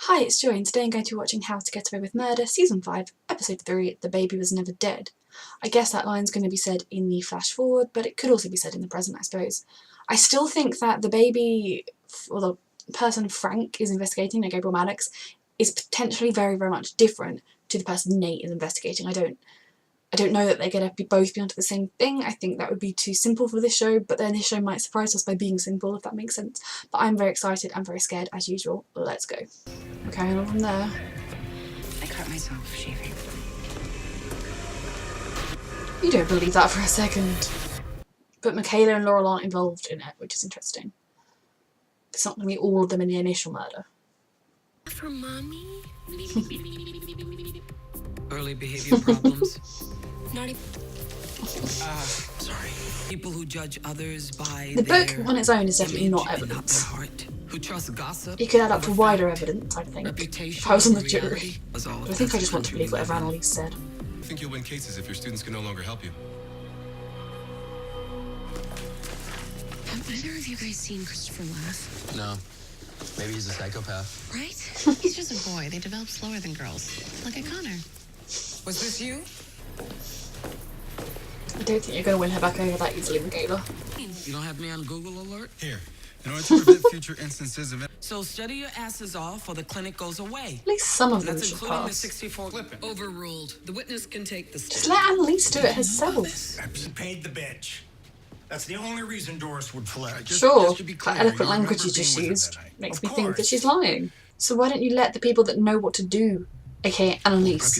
Hi, it's Joy, and today I'm going to be watching How to Get Away with Murder, Season 5, Episode 3, The Baby Was Never Dead. I guess that line's going to be said in the flash forward, but it could also be said in the present, I suppose. I still think that the baby, or the person Frank is investigating, Gabriel Maddox, is potentially very, very much different to the person Nate is investigating. I don't know that they're going to both be onto the same thing. I think that would be too simple for this show, but then this show might surprise us by being simple, if that makes sense. But I'm very excited and very scared, as usual. Let's go. We're carrying on from there. I cut myself shaving. You don't believe that for a second. But Michaela and Laurel aren't involved in it, which is interesting. It's not going to be all of them in the initial murder. For mommy? Early behavior problems. Not even. Sorry. People who judge others by the book on its own is definitely not evidence. Who trust gossip. It could add up to wider evidence, I think. If I was on the jury. But I think I just want to believe whatever Annalise said. I think you'll win cases if your students can no longer help you. Have either of you guys seen Christopher laugh? No. Maybe he's a psychopath. Right? He's just a boy. They develop slower than girls. Look at Connor. Was this you? I don't think you're going to win her back over that easily, Michaela. You don't have me on Google Alert? Here, in order to prevent future instances of it. So study your asses off or the clinic goes away. At least some of them That's should including the pass. 64 clipping. Overruled. The witness can take the Just let Annalise do it herself. I paid the bitch. That's the only reason Doris would fled. Sure, that eloquent language you just used makes me think that she's lying. So why don't you let the people that know what to do, aka Annalise,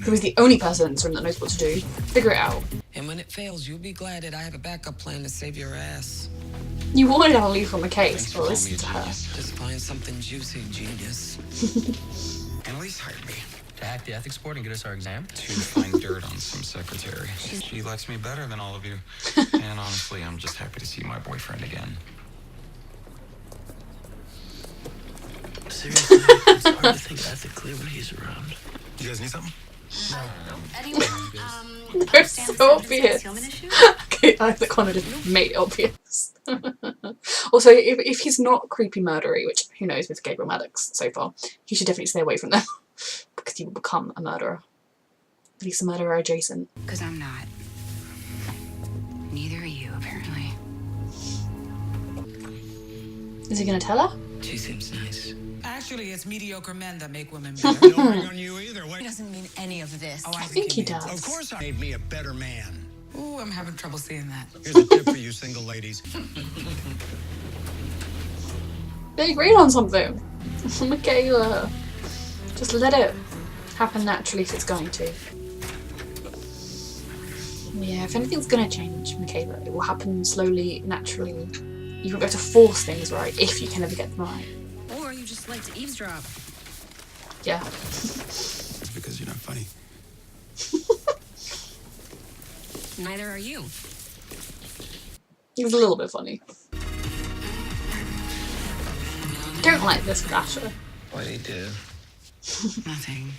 who is the only person in this room that knows what to do, figure it out. And when it fails, you'll be glad that I have a backup plan to save your ass. You wanted Annalise from the case, but listen to her. Just find something juicy, genius. Annalise hired me To hack the ethics board and get us our exam? to find dirt on some secretary. She likes me better than all of you. And honestly, I'm just happy to see my boyfriend again. Seriously, it's hard to think ethically when he's around. You guys need something? Anyway, They're so obvious. Okay, I think Connor just made it obvious. Also, if he's not creepy murdery, which who knows with Gabriel Maddox so far, he should definitely stay away from them. Because he will become a murderer. At least a murderer adjacent. because I'm not. Neither are you, apparently. Is he going to tell her? She seems nice. Actually, it's mediocre men that make women No better. ring on you either. He Wait. doesn't mean any of this. Oh, I think he means- does. Of course, I made me a better man. Ooh, I'm having trouble seeing that. Here's a tip for you single ladies. They agreed on something. Michaela. Just let it happen naturally if it's going to. Yeah, if anything's going to change, Michaela, it will happen slowly, naturally. You won't be able to force things right if you can ever get them right. Or you just like to eavesdrop. Yeah. It's because you're not funny. Neither are you. He was a little bit funny. I don't like this with Asher. What'd he do? Nothing.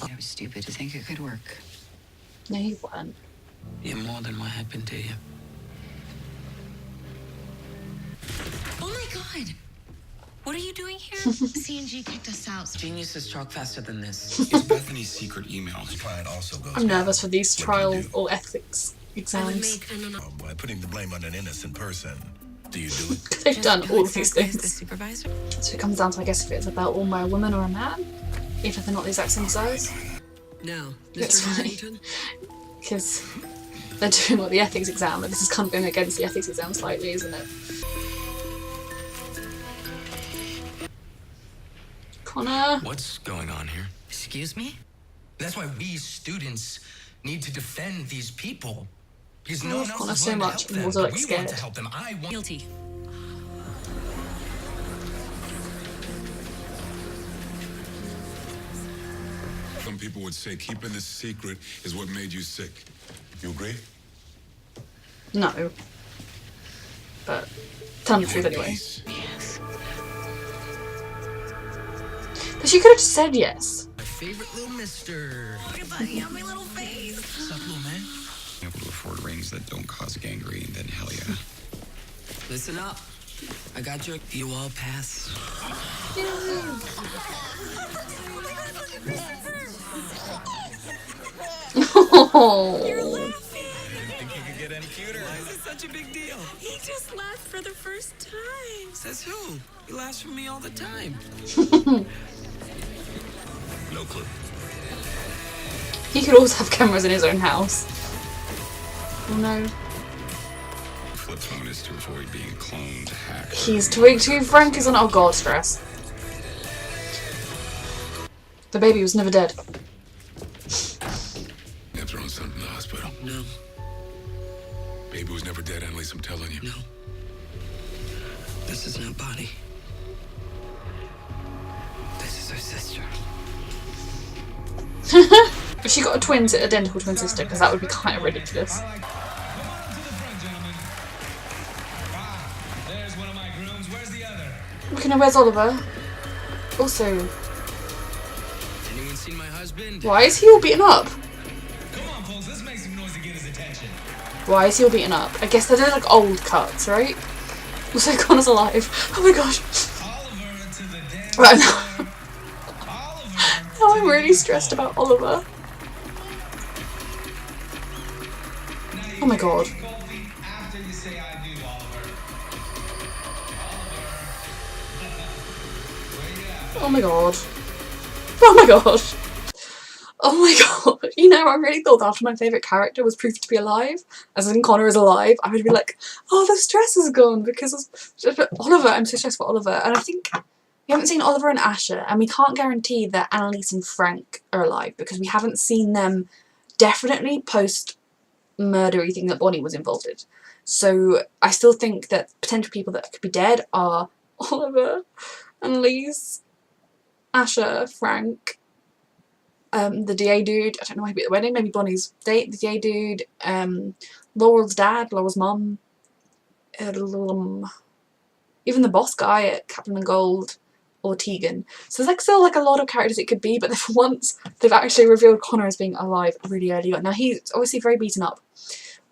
I was stupid to think it could work. No, you weren't. You're more than what happened to you. Oh my god! What are you doing here? CNG kicked us out. Geniuses talk faster than this. It's Bethany's secret email. The client also goes. I'm nervous for these trial or ethics I would exams. make an By putting the blame on an innocent person. Do you do it? They've done all of these The things. supervisor? So it comes down to, I guess, if it's about owned by a woman or a man. If they're not the exact same size. Now, It's Mr. funny. Harrington. Because they're doing the ethics exam, but this is kind of going against the ethics exam slightly, isn't it? Connor? What's going on here? Excuse me? That's why we students need to defend these people. Because I no love one else Connor is so willing to much, help and them. also, like, We scared. want to help them. I want. Guilty. Some people would say keeping this secret is what made you sick. You agree? No. But tell me the truth anyway. Peace. But she could have just said yes. My favorite little mister. Look at that yummy little face. What's up, little man? Able to afford rings that don't cause gangrene, then hell yeah. Listen up. I got your. You all pass. Oh. You're laughing. Think you could get any cuter? Why is it such a big deal? He just laughed for the first time. Says who? He laughs for me all the time. No clue. He could also have cameras in his own house. Oh no. Flip phone is to avoid being cloned, hacked. He's twigged who Frank is on. Oh god, stress. The baby was never dead. They're throwing something in the hospital. No, Baby was never dead, Annalise, I'm telling you. no. This is not Bonnie. This is her sister. If she got a identical twin sister, because that would be kind of ridiculous. There's one of my grooms. Where's the other? Okay, now where's Oliver? Also, Anyone seen my husband? why is he all beaten up? Come on, folks. Let's make some noise to get his attention. Why is he all beaten up? I guess they're like old cuts, right? Also, Connor's alive. Oh my gosh. Oliver to the dance Right floor. now. Oliver. Oh, I'm really stressed about Oliver. Oh my god. After you say I do, Oliver. Oh my god. Oh my god. Oh my god. You know, I really thought after my favourite character was proved to be alive, as in Connor is alive, I would be like, oh, the stress is gone because of Oliver. I'm so stressed for Oliver. And I think we haven't seen Oliver and Asher, and we can't guarantee that Annalise and Frank are alive because we haven't seen them definitely post-murdery thing that Bonnie was involved in. So I still think that potential people that could be dead are Oliver, Annalise, Asher, Frank, the DA dude, I don't know why he'd be at the wedding, maybe Bonnie's date, the DA dude, Laurel's dad, Laurel's mum, even the boss guy at Captain and Gold, or Tegan. So there's like still like a lot of characters it could be, but for once they've actually revealed Connor as being alive really early on. Now he's obviously very beaten up.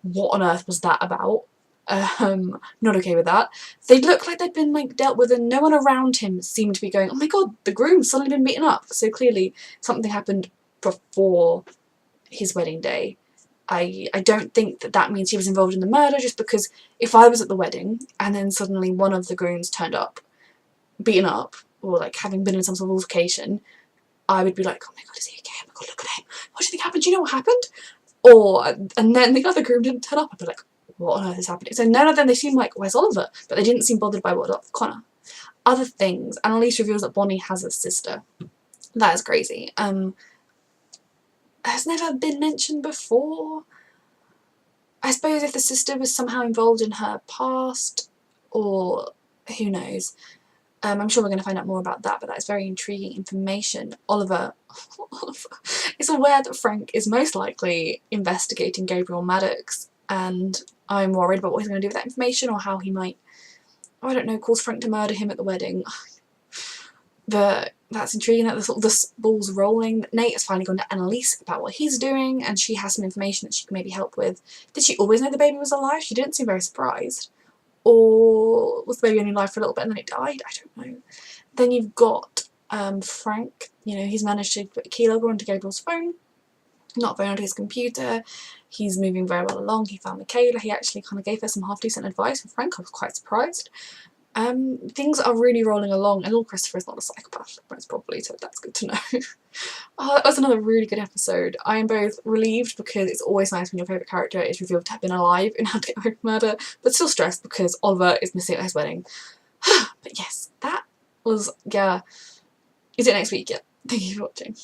What on earth was that about? Not okay with that. They look like they'd been like dealt with and no one around him seemed to be going, oh my god, the groom's suddenly been beaten up. So clearly something happened before his wedding day. I don't think that that means he was involved in the murder, just because if I was at the wedding and then suddenly one of the grooms turned up beaten up or like having been in some sort of altercation, I would be like, oh my god, is he okay? Oh my god, look at him. What do you think happened? Do you know what happened? Or, and then the other groom didn't turn up. I'd be like, what on earth is happening? So none of them, they seem like, where's Oliver? But they didn't seem bothered by what up Connor. Other things, Annalise reveals that Bonnie has a sister. That is crazy. Has never been mentioned before. I suppose if the sister was somehow involved in her past, or who knows. I'm sure we're going to find out more about that, but that is very intriguing information. Oliver is aware that Frank is most likely investigating Gabriel Maddox, and I'm worried about what he's going to do with that information, or how he might, I don't know, cause Frank to murder him at the wedding. But that's intriguing that the ball's rolling. Nate has finally gone to Annalise about what he's doing, and she has some information that she can maybe help with. Did she always know the baby was alive? She didn't seem very surprised. Or was the baby only alive for a little bit and then it died? I don't know. Then you've got Frank. You know, he's managed to put a keylogger onto Gabriel's phone. Not phone, onto his computer. He's moving very well along. He found Michaela. He actually kind of gave her some half-decent advice for Frank. I was quite surprised. Things are really rolling along, and Christopher is not a psychopath, most probably, so that's good to know. That was another really good episode. I am both relieved because it's always nice when your favourite character is revealed to have been alive in How to Get Away with Murder, but still stressed because Oliver is missing at his wedding. But yes, that was, yeah. Is it next week? Yeah. Thank you for watching.